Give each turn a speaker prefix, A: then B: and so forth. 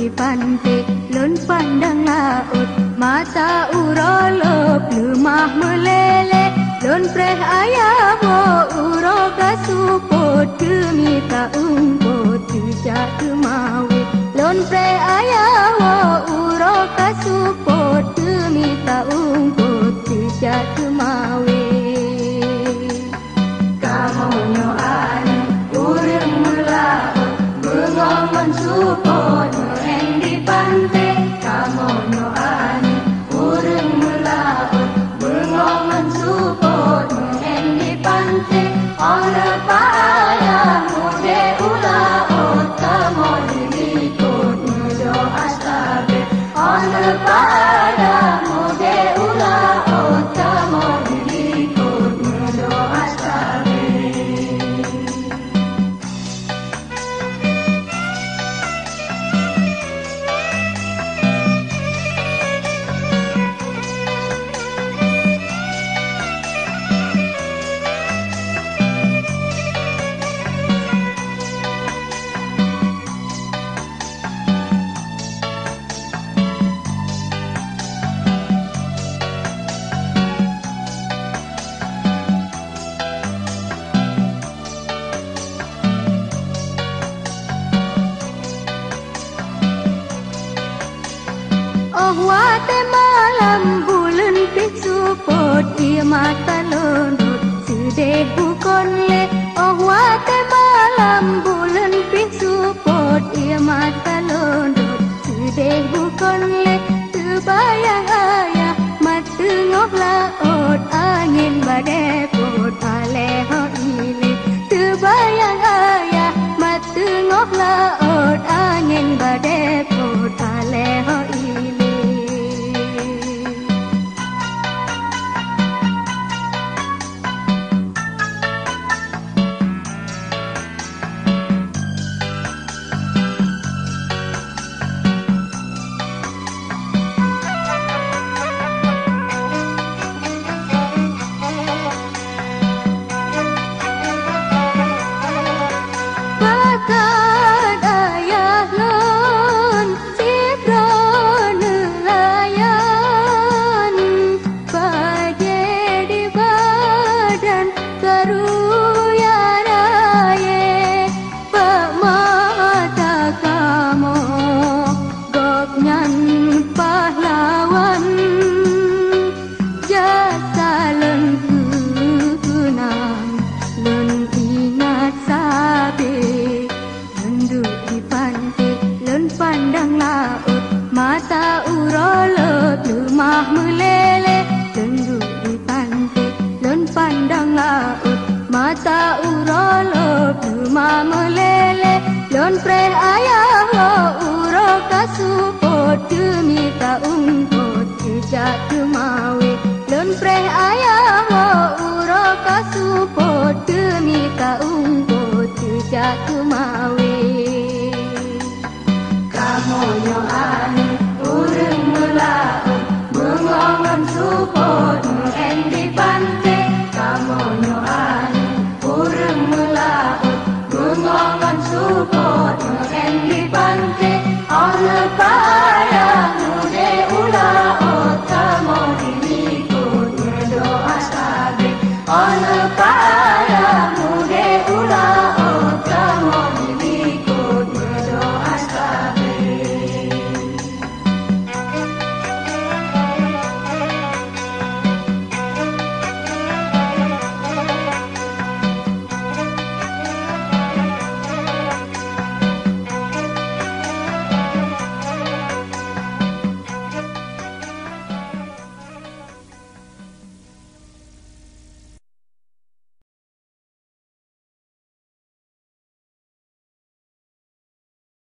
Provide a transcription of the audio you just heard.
A: di pantai, lon pandang laut, mata urolop lemah meleleh, lon preh ayah wo uro kasupot demi tak umpot tujak kemawi, lon preh ayah wo uro kasupot demi tak umpot tujak kemawi. Support mereng di pantai, kamu nyoani urang melaut, bengongan support mereng di pantai, ona payah mude ulaut, kamu diikut mudo astabe, ona payah mude ulaut, kamu diikut mudo astabe. Oh wate malam bulan piksu pot dia mata londot sedih bukan le. Oh wate malam bulan piksu pot dia mata londot sedih bukan le. Terbayang ayah mata ngok laut angin badai pot aleho ile. Terbayang ayah mata ngok laut angin badai pot aleho ile. Pandang laut, mata urolot lemah meleleh, duduk di pantai, lon pandang laut, mata urolot lemah meleleh, lon preh ayah wo uro kasupot demi tak umpot jejak kemawi, lon preh ayah wo uro kasupot demi tak umpot jejak kemawi.